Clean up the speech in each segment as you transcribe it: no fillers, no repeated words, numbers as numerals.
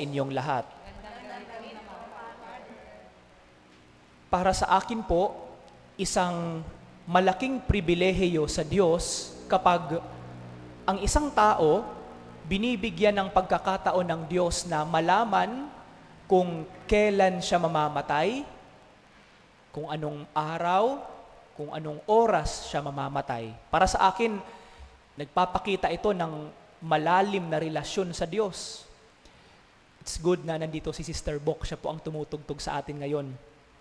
inyong lahat. Para sa akin po, isang malaking pribilehiyo sa Diyos kapag ang isang tao binibigyan ng pagkakataon ng Diyos na malaman kung kailan siya mamamatay, kung anong araw, kung anong oras siya mamamatay. Para sa akin, nagpapakita ito ng malalim na relasyon sa Diyos. It's good na nandito si Sister Bok. Siya po ang tumutugtog sa atin ngayon.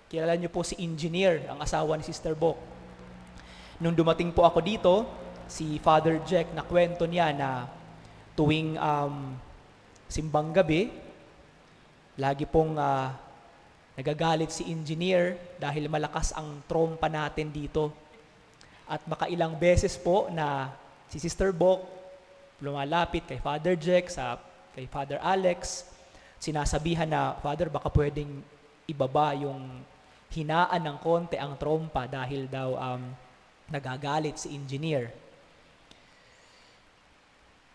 Kilala niyo po si Engineer, ang asawa ni Sister Bok. Nung dumating po ako dito, si Father Jack nakwento niya na tuwing simbang gabi, lagi pong nagagalit si Engineer dahil malakas ang trompa natin dito. At makailang beses po na si Sister Bok lumalapit kay Father Jack, kay Father Alex, sinasabihan na, Father, baka pwedeng ibaba yung hinaan ng konti ang trompa dahil daw nagagalit si Engineer.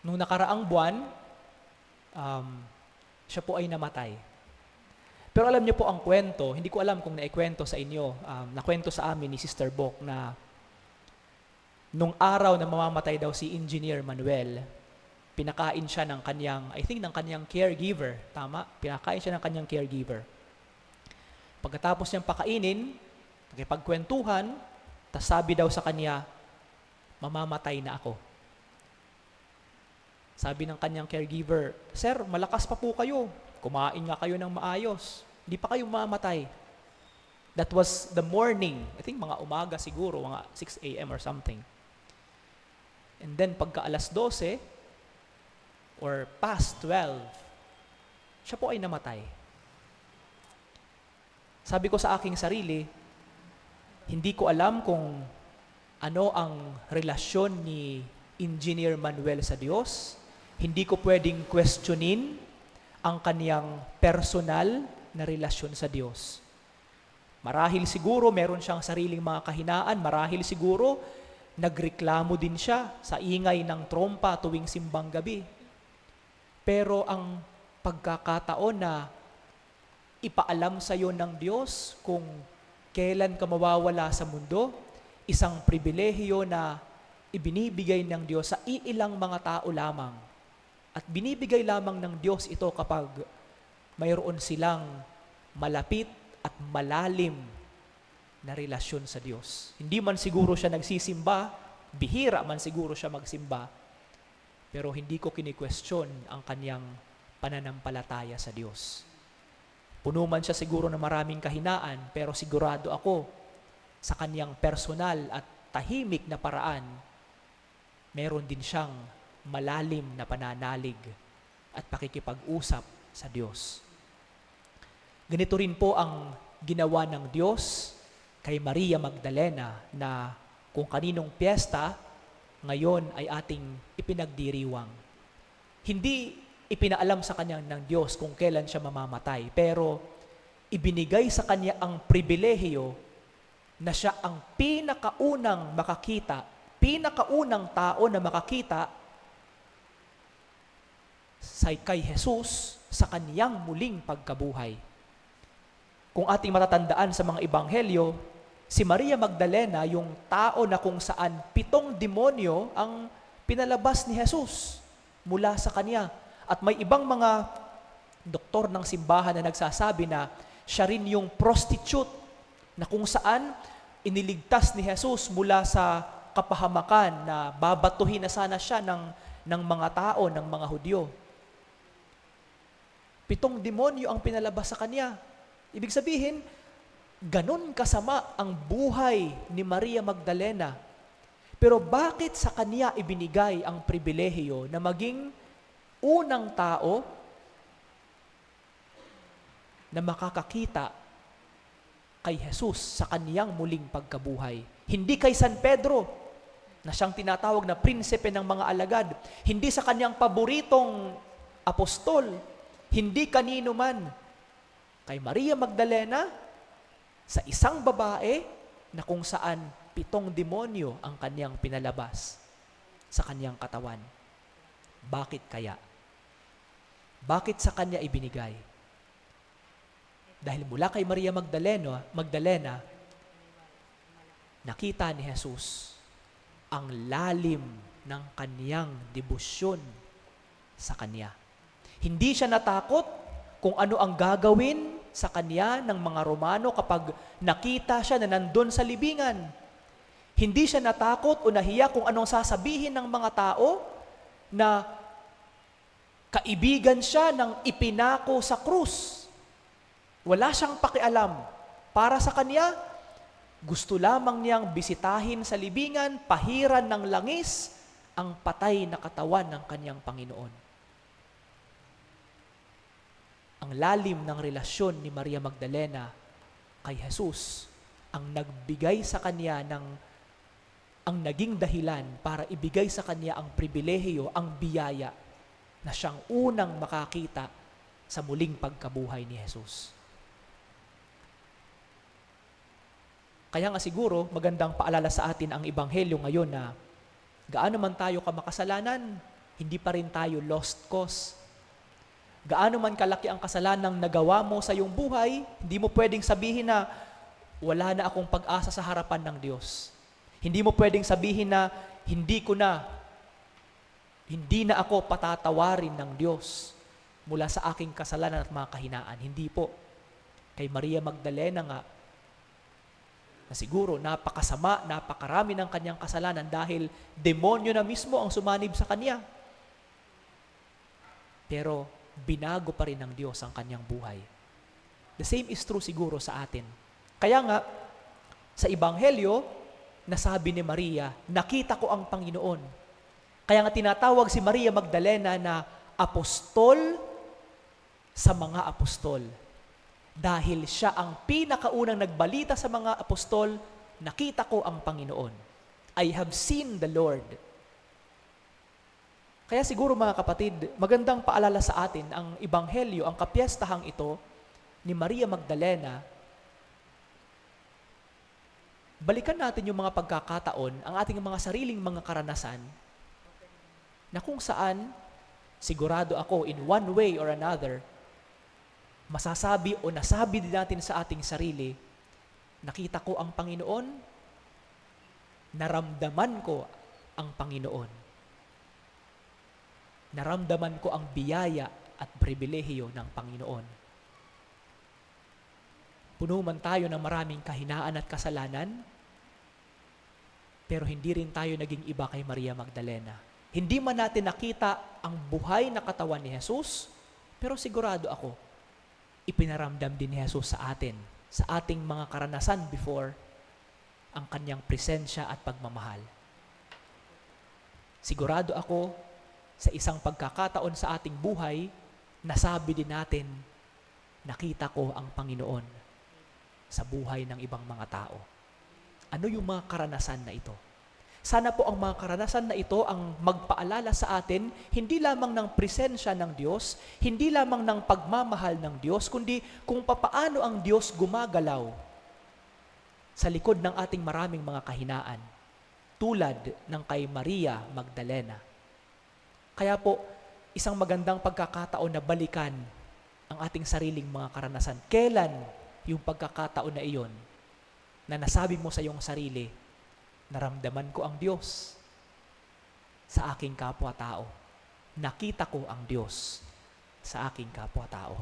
Nung nakaraang buwan, siya po ay namatay. Pero alam niyo po ang kwento, hindi ko alam kung naikwento sa inyo, nakwento sa amin ni Sister Bok na nung araw na mamamatay daw si Engineer Manuel, pinakain siya ng kanyang, ng kanyang caregiver. Tama? Pinakain siya ng kanyang caregiver. Pagkatapos niyang pakainin, nakipagkwentuhan, tas sabi daw sa kanya, mamamatay na ako. Sabi ng kanyang caregiver, Sir, malakas pa po kayo. Kumain nga kayo ng maayos. Hindi pa kayo mamamatay. That was the morning. Mga umaga siguro, mga 6 a.m. or something. And then pagka alas 12 or past 12, siya po ay namatay. Sabi ko sa aking sarili, hindi ko alam kung ano ang relasyon ni Engineer Manuel sa Diyos. Hindi ko pwedeng questionin ang kaniyang personal na relasyon sa Diyos. Marahil siguro meron siyang sariling mga kahinaan, marahil siguro nagreklamo din siya sa ingay ng trompa tuwing simbang gabi. Pero ang pagkakataon na ipaalam sa iyo ng Diyos kung kailan ka mawawala sa mundo, isang pribilehiyo na ibinibigay ng Diyos sa iilang mga tao lamang. At binibigay lamang ng Diyos ito kapag mayroon silang malapit at malalim na relasyon sa Diyos. Hindi man siguro siya nagsisimba, bihira man siguro siya magsimba, pero hindi ko kini-question ang kanyang pananampalataya sa Diyos. Puno man siya siguro ng maraming kahinaan, pero sigurado ako sa kanyang personal at tahimik na paraan, meron din siyang malalim na pananalig at pakikipag-usap sa Diyos. Ganito rin po ang ginawa ng Diyos kay Maria Magdalena na kung kaninong piyesta, ngayon ay ating ipinagdiriwang. Hindi ipinaalam sa kanya ng Diyos kung kailan siya mamamatay, pero ibinigay sa kanya ang pribilehiyo na siya ang pinakaunang makakita, pinakaunang tao na makakita kay Jesus sa kaniyang muling pagkabuhay. Kung ating matatandaan sa mga ebanghelyo, si Maria Magdalena yung tao na kung saan 7 demonyo ang pinalabas ni Jesus mula sa kanya. At may ibang mga doktor ng simbahan na nagsasabi na siya rin yung prostitute na kung saan iniligtas ni Jesus mula sa kapahamakan na babatuhin na sana siya ng mga tao, ng mga Hudyo. 7 demonyo ang pinalabas sa kanya. Ibig sabihin, ganon kasama ang buhay ni Maria Magdalena. Pero bakit sa kanya ibinigay ang pribilehiyo na maging unang tao na makakakita kay Jesus sa kaniyang muling pagkabuhay? Hindi kay San Pedro, na siyang tinatawag na prinsipe ng mga alagad. Hindi sa kaniyang paboritong apostol. Hindi kanino man. Kay Maria Magdalena, sa isang babae na kung saan 7 demonyo ang kaniyang pinalabas sa kaniyang katawan. Bakit kaya? Bakit sa kanya ibinigay? Dahil mula kay Maria Magdalena, nakita ni Jesus ang lalim ng kaniyang debosyon sa kanya. Hindi siya natakot kung ano ang gagawin sa kanya ng mga Romano kapag nakita siya na nandun sa libingan. Hindi siya natakot o nahiya kung anong sasabihin ng mga tao na kaibigan siya ng ipinako sa krus. Wala siyang pakialam. Para sa kanya, gusto lamang niyang bisitahin sa libingan, pahiran ng langis, ang patay na katawan ng kanyang Panginoon. Ang lalim ng relasyon ni Maria Magdalena kay Jesus ang nagbigay sa kanya ang naging dahilan para ibigay sa kanya ang pribilehiyo, ang biyaya na siyang unang makakita sa muling pagkabuhay ni Jesus. Kaya nga siguro magandang paalala sa atin ang Ebanghelyo ngayon na gaano man tayo kamakasalanan, hindi pa rin tayo lost cause. Gaano man kalaki ang kasalanang nagawa mo sa iyong buhay, hindi mo pwedeng sabihin na wala na akong pag-asa sa harapan ng Diyos. Hindi mo pwedeng sabihin na hindi na ako patatawarin ng Diyos mula sa aking kasalanan at mga kahinaan. Hindi po. Kay Maria Magdalena nga, na siguro napakasama, napakarami ng kanyang kasalanan dahil demonyo na mismo ang sumanib sa kanya. Pero binago pa rin ng Diyos ang kanyang buhay. The same is true siguro sa atin. Kaya nga, sa Ebanghelyo, nasabi ni Maria, nakita ko ang Panginoon. Kaya nga tinatawag si Maria Magdalena na apostol sa mga apostol. Dahil siya ang pinakaunang nagbalita sa mga apostol, nakita ko ang Panginoon. I have seen the Lord. Kaya siguro mga kapatid, magandang paalala sa atin ang Ebanghelyo, ang kapiestahang ito ni Maria Magdalena. Balikan natin yung mga pagkakataon, ang ating mga sariling mga karanasan, na kung saan, sigurado ako, in one way or another, masasabi o nasabi din natin sa ating sarili, nakita ko ang Panginoon, naramdaman ko ang Panginoon. Naramdaman ko ang biyaya at pribilehiyo ng Panginoon. Puno man tayo ng maraming kahinaan at kasalanan, pero hindi rin tayo naging iba kay Maria Magdalena. Hindi man natin nakita ang buhay na katawan ni Jesus, pero sigurado ako, ipinaramdam din ni Jesus sa atin, sa ating mga karanasan before, ang kanyang presensya at pagmamahal. Sigurado ako, sa isang pagkakataon sa ating buhay, nasabi din natin, nakita ko ang Panginoon sa buhay ng ibang mga tao. Ano yung mga karanasan na ito? Sana po ang mga karanasan na ito ang magpaalala sa atin, hindi lamang ng presensya ng Diyos, hindi lamang ng pagmamahal ng Diyos, kundi kung papaano ang Diyos gumagalaw sa likod ng ating maraming mga kahinaan, tulad ng kay Maria Magdalena. Kaya po, isang magandang pagkakataon na balikan ang ating sariling mga karanasan. Kailan yung pagkakataon na iyon na nasabi mo sa iyong sarili, naramdaman ko ang Diyos sa aking kapwa-tao. Nakita ko ang Diyos sa aking kapwa-tao.